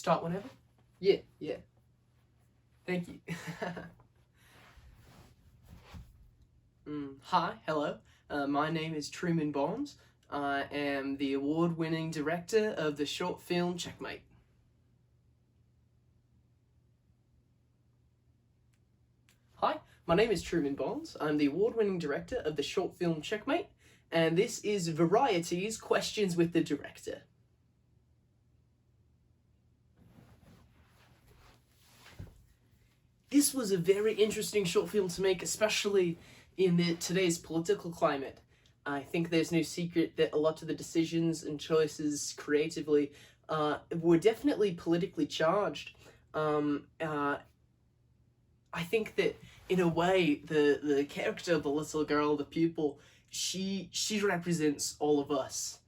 Start whenever? Yeah. Thank you. Hi, hello. My name is Truman Bonds. I am the award-winning director of the short film Checkmate. Hi, my name is Truman Bonds. I'm the award-winning director of the short film Checkmate, and this is Variety's Questions with the Director. This was a very interesting short film to make, especially in today's political climate. I think there's no secret that a lot of the decisions and choices creatively were definitely politically charged. I think that in a way, the character of the little girl, the pupil, she represents all of us,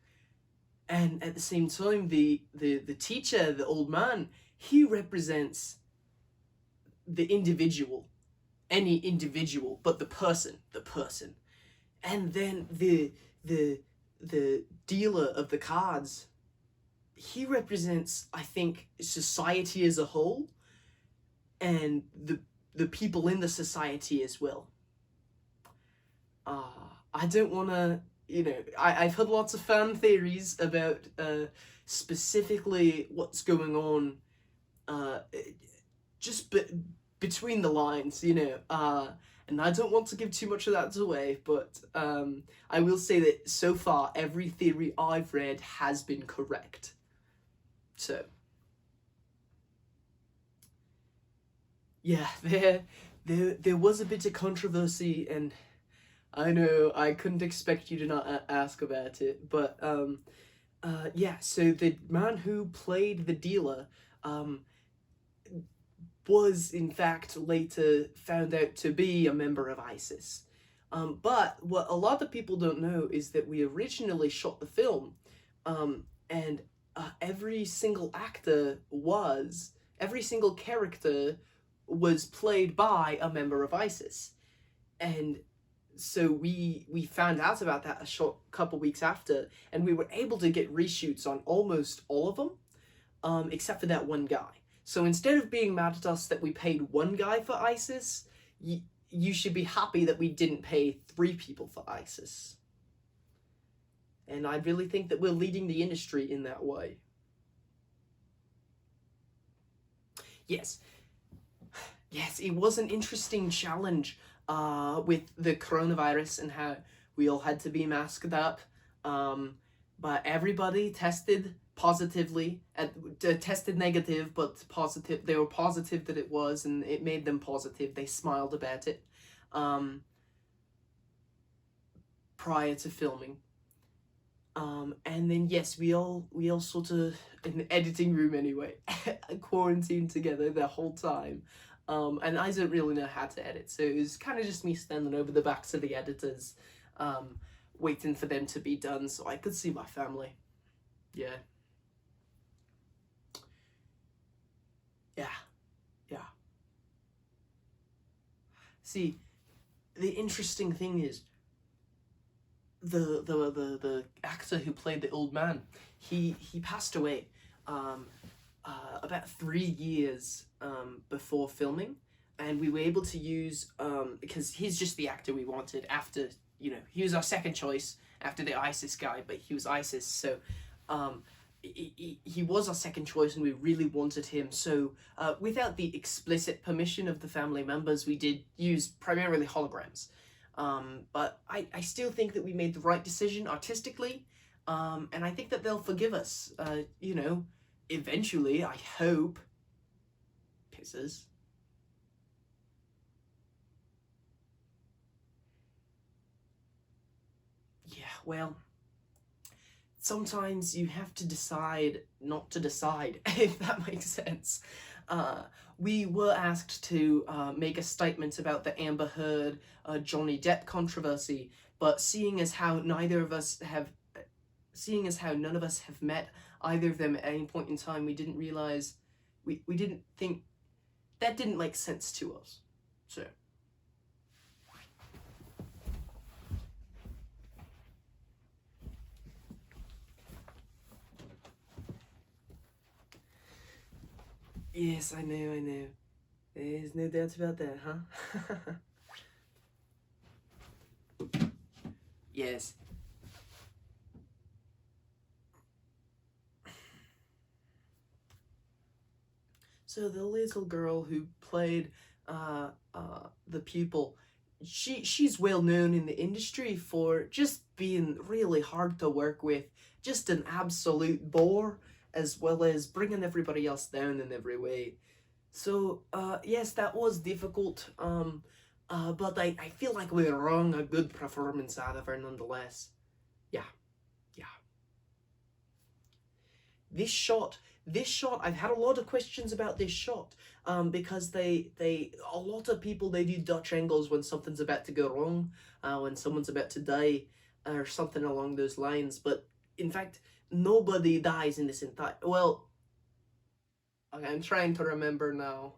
and at the same time, the teacher, the old man, he represents the individual, any individual, but the person, and then the dealer of the cards, he represents, I think, society as a whole, and the people in the society as well. I don't want to, I've heard lots of fan theories about specifically what's going on just between the lines, and I don't want to give too much of that away, but I will say that so far every theory I've read has been correct. So yeah, there was a bit of controversy, and I know I couldn't expect you to not ask about it, but yeah, so the man who played the dealer was in fact later found out to be a member of ISIS. But what a lot of people don't know is that we originally shot the film, and every single character was played by a member of ISIS. And so we found out about that a short couple weeks after, and we were able to get reshoots on almost all of them, except for that one guy. So instead of being mad at us that we paid one guy for ISIS, you should be happy that we didn't pay 3 people for ISIS. And I really think that we're leading the industry in that way. Yes, it was an interesting challenge with the coronavirus and how we all had to be masked up. But everybody tested positively, tested negative, but positive. They were positive that it was, and it made them positive. They smiled about it prior to filming. And then yes, we all sort of, in the editing room anyway, quarantined together the whole time. And I don't really know how to edit, so it was kind of just me standing over the backs of the editors, waiting for them to be done so I could see my family. Yeah. See, the interesting thing is, the actor who played the old man, he passed away about 3 years before filming, and we were able to use, because he's just the actor we wanted after, he was our second choice after the ISIS guy, but he was ISIS, so he was our second choice, and we really wanted him. So without the explicit permission of the family members, we did use primarily holograms. But I still think that we made the right decision artistically, and I think that they'll forgive us, eventually, I hope. Pisses. Yeah, well, sometimes you have to decide not to decide, if that makes sense. We were asked to make a statement about the Amber Heard Johnny Depp controversy, but seeing as how none of us have met either of them at any point in time, we didn't realize, we didn't think, that didn't make sense to us. So Yes, I know, I know. There's no doubt about that, huh? Yes. So the little girl who played the pupil, she's well known in the industry for just being really hard to work with, just an absolute bore, as well as bringing everybody else down in every way. So yes, that was difficult. But I feel like we wrung a good performance out of her nonetheless. Yeah, yeah. This shot, this shot, I've had a lot of questions about this shot, because a lot of people, they do Dutch angles when something's about to go wrong, when someone's about to die, or something along those lines. But in fact, nobody dies in this entire. Well, okay, I'm trying to remember now.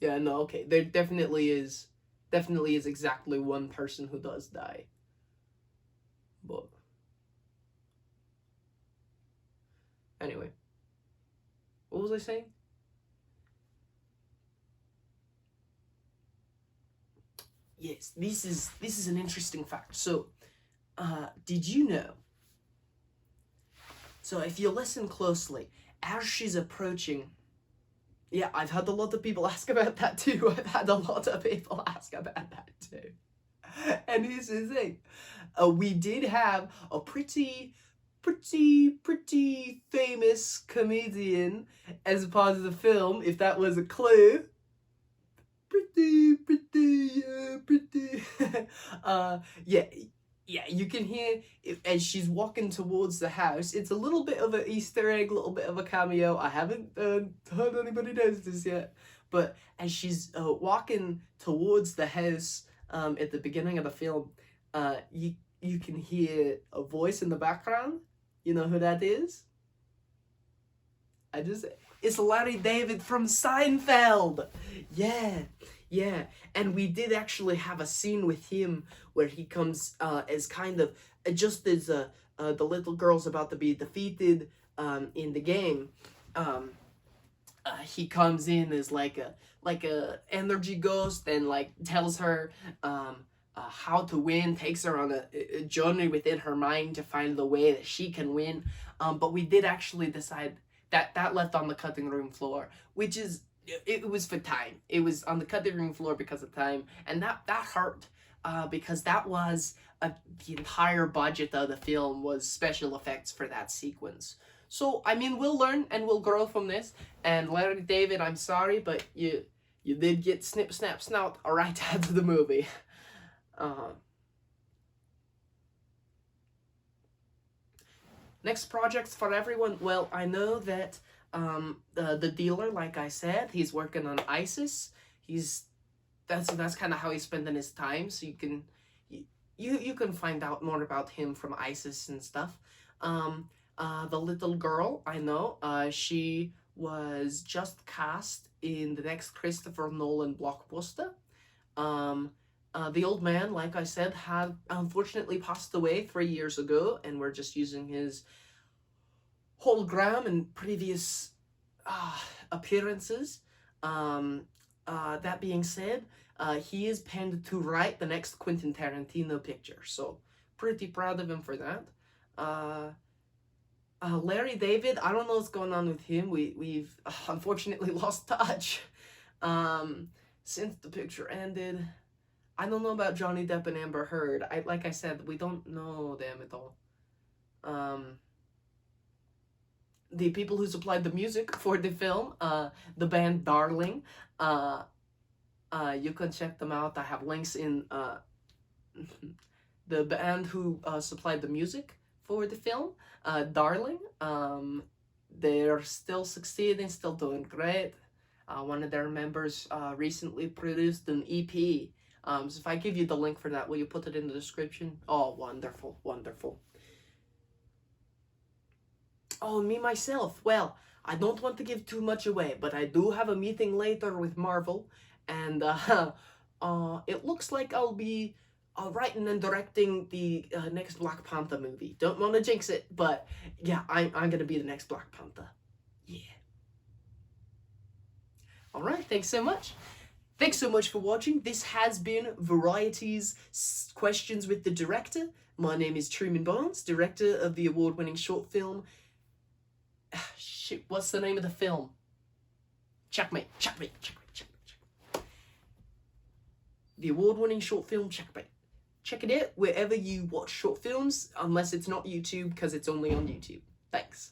Yeah, no, okay, there definitely is exactly one person who does die. But anyway, what was I saying? Yes, this is an interesting fact. So, did you know? So, if you listen closely, as she's approaching, yeah, I've had a lot of people ask about that too. I've had a lot of people ask about that too. And here's the thing: we did have a pretty famous comedian as part of the film. If that was a clue, pretty. Yeah, yeah, you can hear as she's walking towards the house. It's a little bit of an Easter egg, a little bit of a cameo. I haven't heard anybody knows this yet, but as she's walking towards the house at the beginning of the film, you can hear a voice in the background. You know who that is? I just It's Larry David from Seinfeld. Yeah, yeah. And we did actually have a scene with him where he comes as kind of just as the little girl's about to be defeated in the game. Um, he comes in as like a energy ghost and like tells her how to win, takes her on a journey within her mind to find the way that she can win. But we did actually decide that left on the cutting room floor, which is it was for time. It was on the cutting room floor because of time, and that hurt because that was the entire budget of the film was special effects for that sequence. So I mean, we'll learn and we'll grow from this. And Larry David, I'm sorry, but you did get snip snap snout right out of the movie. Uh, Next projects for everyone. Well, I know that the dealer, like I said, he's working on ISIS. He's that's kind of how he's spending his time. So you can find out more about him from ISIS and stuff. The little girl, I know, she was just cast in the next Christopher Nolan blockbuster. Um, the old man, like I said, had unfortunately passed away 3 years ago, and we're just using his hologram and previous uh, appearances. Um, that being said, he is penned to write the next Quentin Tarantino picture, so pretty proud of him for that. Uh, Larry David, I don't know what's going on with him. We've unfortunately lost touch since the picture ended. I don't know about Johnny Depp and Amber Heard. Like I said, we don't know them at all. Um, the people who supplied the music for the film, the band Darling, uh, you can check them out. I have links in the band who supplied the music for the film, Darling. They're still succeeding, still doing great. One of their members recently produced an EP. So if I give you the link for that, will you put it in the description? Oh, wonderful, wonderful. Oh, me myself. Well, I don't want to give too much away, but I do have a meeting later with Marvel, and it looks like I'll be writing and directing the next Black Panther movie. Don't want to jinx it, but yeah, I'm gonna be the next Black Panther. Yeah. Alright, thanks so much. Thanks so much for watching. This has been Variety's Questions with the Director. My name is Truman Barnes, director of the award-winning short film... Shit, what's the name of the film? Checkmate. The award-winning short film Checkmate. Check it out wherever you watch short films, unless it's not YouTube, because it's only on YouTube. Thanks.